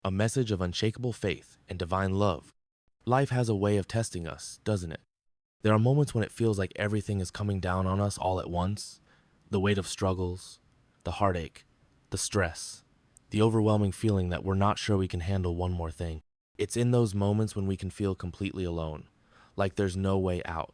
a message of unshakable faith and divine love. Life has a way of testing us, doesn't it? There are moments when it feels like everything is coming down on us all at once. The weight of struggles, the heartache, the stress, the overwhelming feeling that we're not sure we can handle one more thing. It's in those moments when we can feel completely alone, like there's no way out.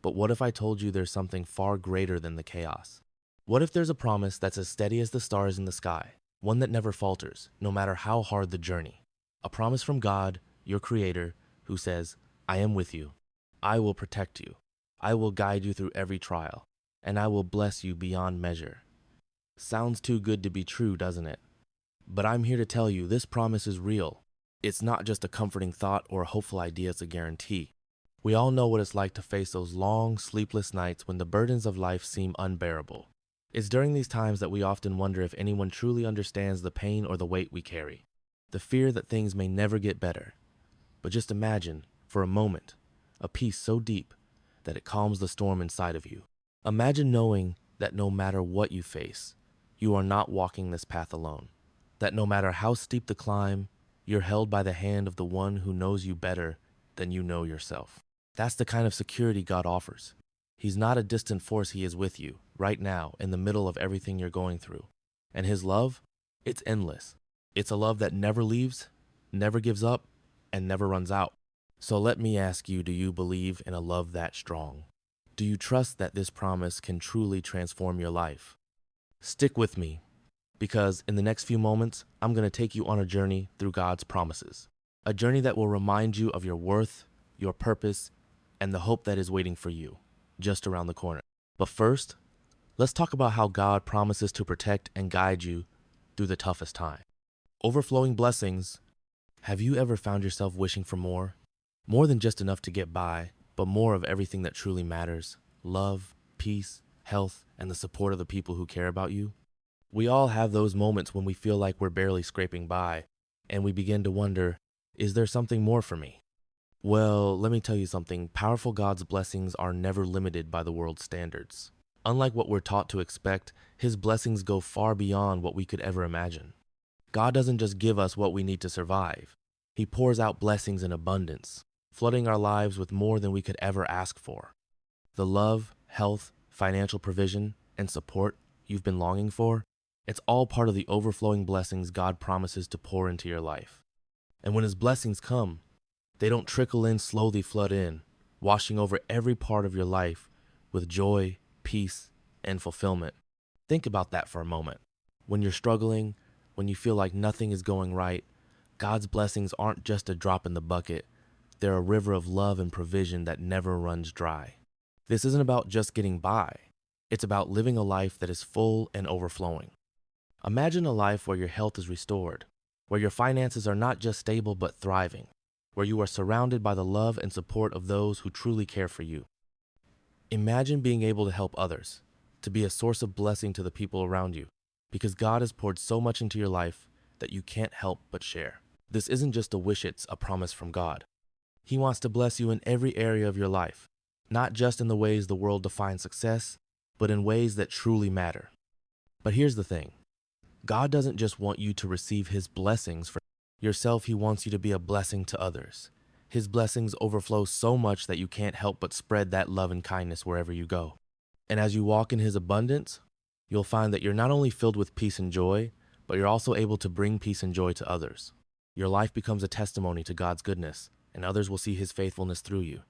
But what if I told you there's something far greater than the chaos? What if there's a promise that's as steady as the stars in the sky, one that never falters, no matter how hard the journey? A promise from God, your creator, who says, I am with you. I will protect you. I will guide you through every trial, and I will bless you beyond measure. Sounds too good to be true, doesn't it? But I'm here to tell you this promise is real. It's not just a comforting thought or a hopeful idea, it's a guarantee. We all know what it's like to face those long, sleepless nights when the burdens of life seem unbearable. It's during these times that we often wonder if anyone truly understands the pain or the weight we carry, the fear that things may never get better. But just imagine, for a moment, a peace so deep that it calms the storm inside of you. Imagine knowing that no matter what you face, you are not walking this path alone. That no matter how steep the climb, you're held by the hand of the one who knows you better than you know yourself. That's the kind of security God offers. He's not a distant force, he is with you, right now, in the middle of everything you're going through. And his love, it's endless. It's a love that never leaves, never gives up, and never runs out. So let me ask you, do you believe in a love that strong? Do you trust that this promise can truly transform your life? Stick with me, because in the next few moments, I'm going to take you on a journey through God's promises. A journey that will remind you of your worth, your purpose, and the hope that is waiting for you just around the corner. But first, let's talk about how God promises to protect and guide you through the toughest time. Overflowing blessings. Have you ever found yourself wishing for more? More than just enough to get by, but more of everything that truly matters: love, peace, health, and the support of the people who care about you. We all have those moments when we feel like we're barely scraping by, and we begin to wonder, is there something more for me? Well, let me tell you something. Powerful God's blessings are never limited by the world's standards. Unlike what we're taught to expect, his blessings go far beyond what we could ever imagine. God doesn't just give us what we need to survive. He pours out blessings in abundance, flooding our lives with more than we could ever ask for. The love, health, financial provision, and support you've been longing for, it's all part of the overflowing blessings God promises to pour into your life. And when his blessings come, they don't trickle in, slowly flood in, washing over every part of your life with joy, peace, and fulfillment. Think about that for a moment. When you're struggling, when you feel like nothing is going right, God's blessings aren't just a drop in the bucket. They're a river of love and provision that never runs dry. This isn't about just getting by. It's about living a life that is full and overflowing. Imagine a life where your health is restored, where your finances are not just stable but thriving, where you are surrounded by the love and support of those who truly care for you. Imagine being able to help others, to be a source of blessing to the people around you, because God has poured so much into your life that you can't help but share. This isn't just a wish, it's a promise from God. He wants to bless you in every area of your life, not just in the ways the world defines success, but in ways that truly matter. But here's the thing. God doesn't just want you to receive his blessings for yourself, he wants you to be a blessing to others. His blessings overflow so much that you can't help but spread that love and kindness wherever you go. And as you walk in his abundance, you'll find that you're not only filled with peace and joy, but you're also able to bring peace and joy to others. Your life becomes a testimony to God's goodness, and others will see his faithfulness through you.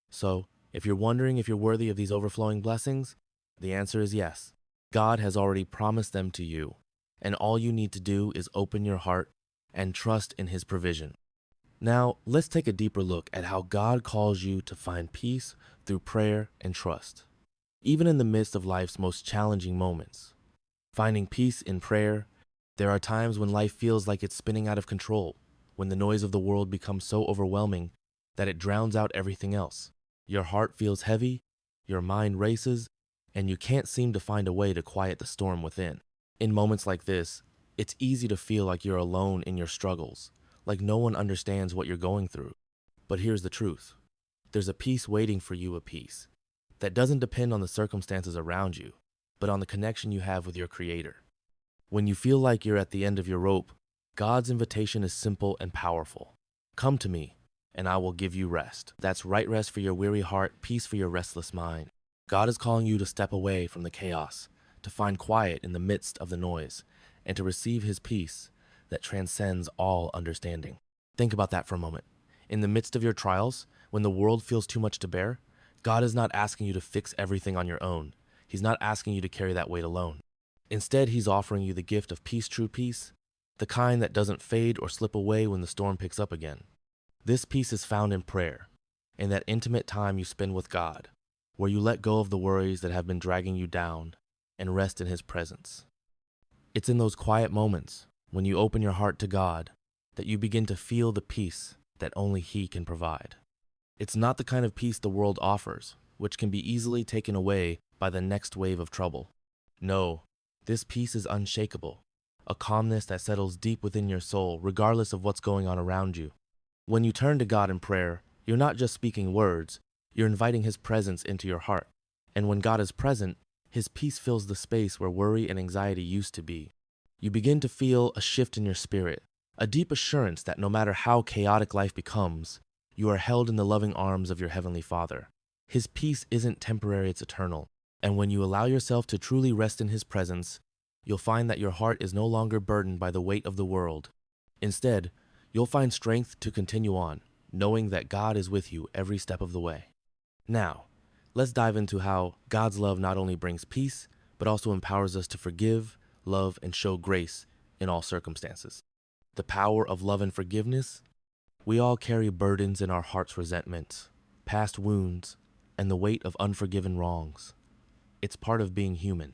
So, if you're wondering if you're worthy of these overflowing blessings, the answer is yes. God has already promised them to you, and all you need to do is open your heart and trust in his provision. Now, let's take a deeper look at how God calls you to find peace through prayer and trust. Even in the midst of life's most challenging moments, finding peace in prayer, there are times when life feels like it's spinning out of control, when the noise of the world becomes so overwhelming that it drowns out everything else. Your heart feels heavy, your mind races, and you can't seem to find a way to quiet the storm within. In moments like this, it's easy to feel like you're alone in your struggles, like no one understands what you're going through. But here's the truth. There's a peace waiting for you, a peace that doesn't depend on the circumstances around you, but on the connection you have with your Creator. When you feel like you're at the end of your rope, God's invitation is simple and powerful. Come to me, and I will give you rest. That's right rest for your weary heart, peace for your restless mind. God is calling you to step away from the chaos, to find quiet in the midst of the noise, and to receive his peace that transcends all understanding. Think about that for a moment. In the midst of your trials, when the world feels too much to bear, God is not asking you to fix everything on your own. He's not asking you to carry that weight alone. Instead, he's offering you the gift of peace, true peace, the kind that doesn't fade or slip away when the storm picks up again. This peace is found in prayer, in that intimate time you spend with God, where you let go of the worries that have been dragging you down and rest in his presence. It's in those quiet moments, when you open your heart to God, that you begin to feel the peace that only he can provide. It's not the kind of peace the world offers, which can be easily taken away by the next wave of trouble. No, this peace is unshakable, a calmness that settles deep within your soul, regardless of what's going on around you. When you turn to God in prayer, you're not just speaking words, you're inviting his presence into your heart. And when God is present, his peace fills the space where worry and anxiety used to be. You begin to feel a shift in your spirit, a deep assurance that no matter how chaotic life becomes, you are held in the loving arms of your heavenly Father. His peace isn't temporary, it's eternal. And when you allow yourself to truly rest in his presence, you'll find that your heart is no longer burdened by the weight of the world. Instead, you'll find strength to continue on, knowing that God is with you every step of the way. Now, let's dive into how God's love not only brings peace, but also empowers us to forgive, love, and show grace in all circumstances. The power of love and forgiveness. We all carry burdens in our heart's resentments, past wounds, and the weight of unforgiven wrongs. It's part of being human.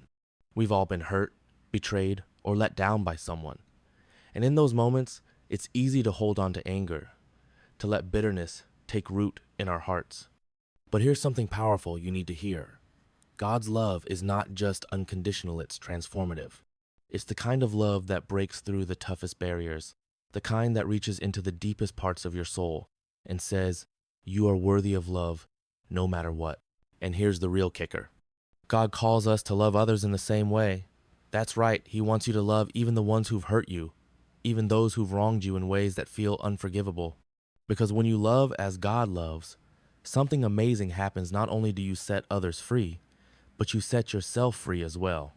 We've all been hurt, betrayed, or let down by someone. And in those moments, it's easy to hold on to anger, to let bitterness take root in our hearts. But here's something powerful you need to hear. God's love is not just unconditional, it's transformative. It's the kind of love that breaks through the toughest barriers, the kind that reaches into the deepest parts of your soul and says, you are worthy of love no matter what. And here's the real kicker. God calls us to love others in the same way. That's right, he wants you to love even the ones who've hurt you, even those who've wronged you in ways that feel unforgivable. Because when you love as God loves, something amazing happens. Not only do you set others free, but you set yourself free as well.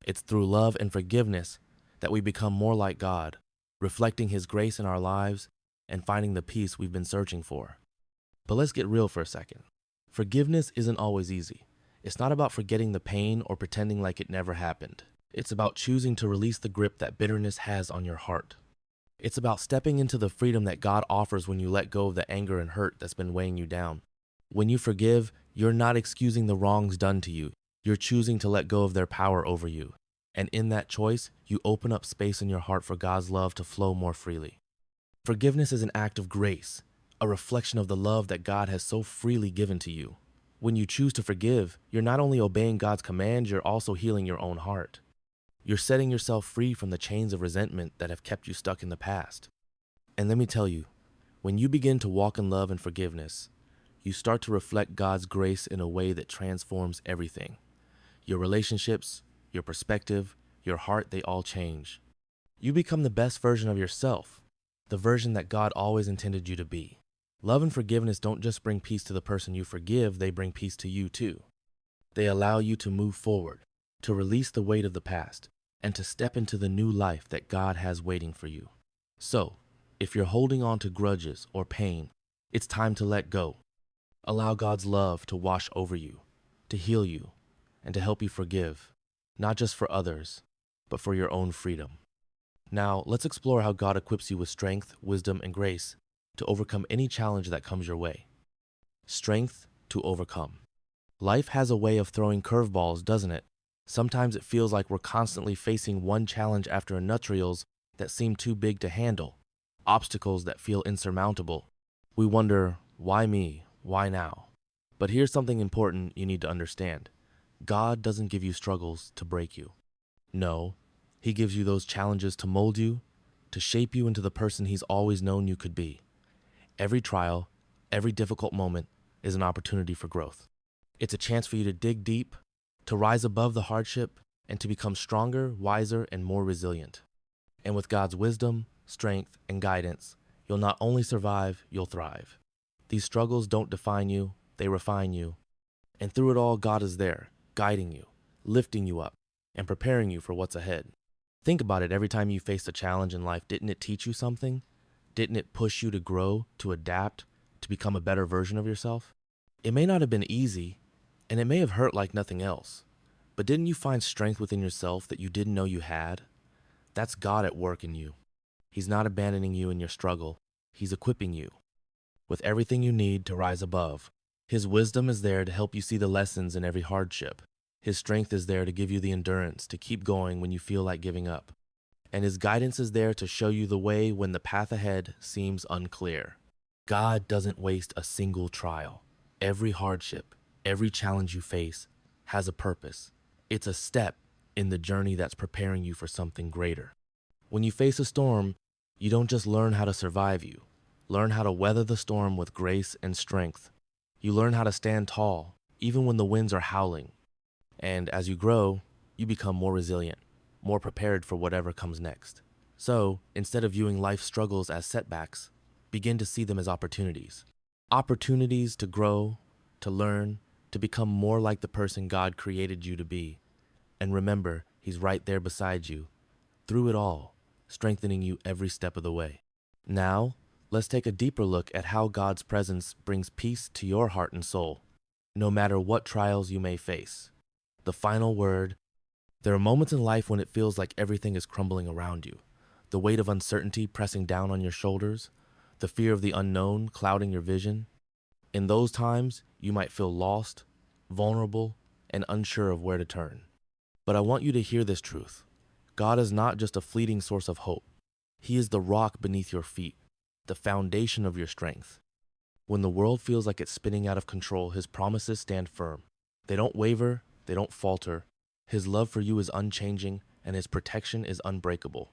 It's through love and forgiveness that we become more like God, reflecting his grace in our lives and finding the peace we've been searching for. But let's get real for a second. Forgiveness isn't always easy. It's not about forgetting the pain or pretending like it never happened. It's about choosing to release the grip that bitterness has on your heart. It's about stepping into the freedom that God offers when you let go of the anger and hurt that's been weighing you down. When you forgive, you're not excusing the wrongs done to you. You're choosing to let go of their power over you. And in that choice, you open up space in your heart for God's love to flow more freely. Forgiveness is an act of grace, a reflection of the love that God has so freely given to you. When you choose to forgive, you're not only obeying God's command, you're also healing your own heart. You're setting yourself free from the chains of resentment that have kept you stuck in the past. And let me tell you, when you begin to walk in love and forgiveness, you start to reflect God's grace in a way that transforms everything. Your relationships, your perspective, your heart, they all change. You become the best version of yourself, the version that God always intended you to be. Love and forgiveness don't just bring peace to the person you forgive, they bring peace to you too. They allow you to move forward, to release the weight of the past, and to step into the new life that God has waiting for you. So, if you're holding on to grudges or pain, it's time to let go. Allow God's love to wash over you, to heal you, and to help you forgive, not just for others, but for your own freedom. Now, let's explore how God equips you with strength, wisdom, and grace to overcome any challenge that comes your way. Strength to overcome. Life has a way of throwing curveballs, doesn't it? Sometimes it feels like we're constantly facing one challenge after another that seem too big to handle, obstacles that feel insurmountable. We wonder, why me? Why now? But here's something important you need to understand. God doesn't give you struggles to break you. No, he gives you those challenges to mold you, to shape you into the person he's always known you could be. Every trial, every difficult moment is an opportunity for growth. It's a chance for you to dig deep, to rise above the hardship, and to become stronger, wiser, and more resilient. And with God's wisdom, strength, and guidance, you'll not only survive, you'll thrive. These struggles don't define you, they refine you. And through it all, God is there, guiding you, lifting you up, and preparing you for what's ahead. Think about it every time you faced a challenge in life. Didn't it teach you something? Didn't it push you to grow, to adapt, to become a better version of yourself? It may not have been easy, and it may have hurt like nothing else, but didn't you find strength within yourself that you didn't know you had? That's God at work in you. He's not abandoning you in your struggle. He's equipping you with everything you need to rise above. His wisdom is there to help you see the lessons in every hardship. His strength is there to give you the endurance to keep going when you feel like giving up. And His guidance is there to show you the way when the path ahead seems unclear. God doesn't waste a single trial. Every hardship, every challenge you face has a purpose. It's a step in the journey that's preparing you for something greater. When you face a storm, you don't just learn how to survive, you learn how to weather the storm with grace and strength. You learn how to stand tall, even when the winds are howling. And as you grow, you become more resilient, more prepared for whatever comes next. So, instead of viewing life's struggles as setbacks, begin to see them as opportunities. Opportunities to grow, to learn, to become more like the person God created you to be. And remember, He's right there beside you, through it all, strengthening you every step of the way. Now, let's take a deeper look at how God's presence brings peace to your heart and soul, no matter what trials you may face. The final word: there are moments in life when it feels like everything is crumbling around you, the weight of uncertainty pressing down on your shoulders, the fear of the unknown clouding your vision. In those times, you might feel lost, vulnerable, and unsure of where to turn. But I want you to hear this truth. God is not just a fleeting source of hope. He is the rock beneath your feet, the foundation of your strength. When the world feels like it's spinning out of control, His promises stand firm. They don't waver, they don't falter. His love for you is unchanging, and His protection is unbreakable.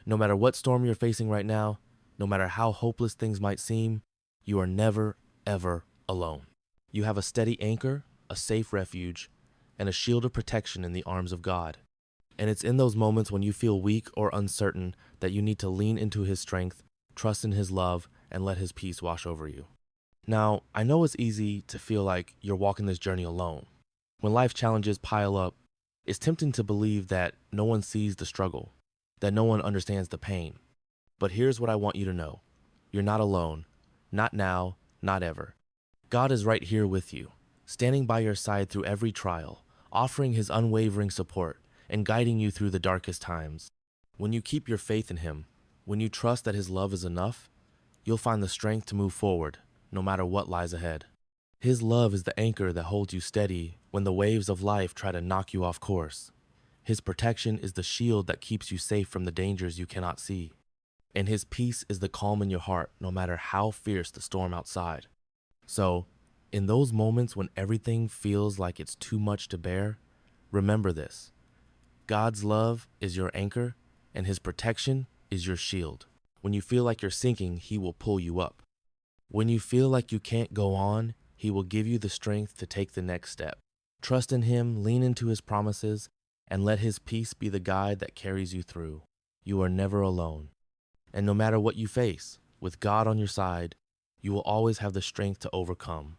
No matter what storm you're facing right now, no matter how hopeless things might seem, you are never, ever alone. You have a steady anchor, a safe refuge, and a shield of protection in the arms of God. And it's in those moments when you feel weak or uncertain that you need to lean into His strength, trust in His love, and let His peace wash over you. Now, I know it's easy to feel like you're walking this journey alone. When life challenges pile up, it's tempting to believe that no one sees the struggle, that no one understands the pain. But here's what I want you to know. You're not alone. Not now, not ever. God is right here with you, standing by your side through every trial, offering His unwavering support and guiding you through the darkest times. When you keep your faith in Him, when you trust that His love is enough, you'll find the strength to move forward, no matter what lies ahead. His love is the anchor that holds you steady when the waves of life try to knock you off course. His protection is the shield that keeps you safe from the dangers you cannot see. And His peace is the calm in your heart, no matter how fierce the storm outside. So, in those moments when everything feels like it's too much to bear, remember this. God's love is your anchor, and His protection is your shield. When you feel like you're sinking, He will pull you up. When you feel like you can't go on, He will give you the strength to take the next step. Trust in Him, lean into His promises, and let His peace be the guide that carries you through. You are never alone. And no matter what you face, with God on your side, you will always have the strength to overcome.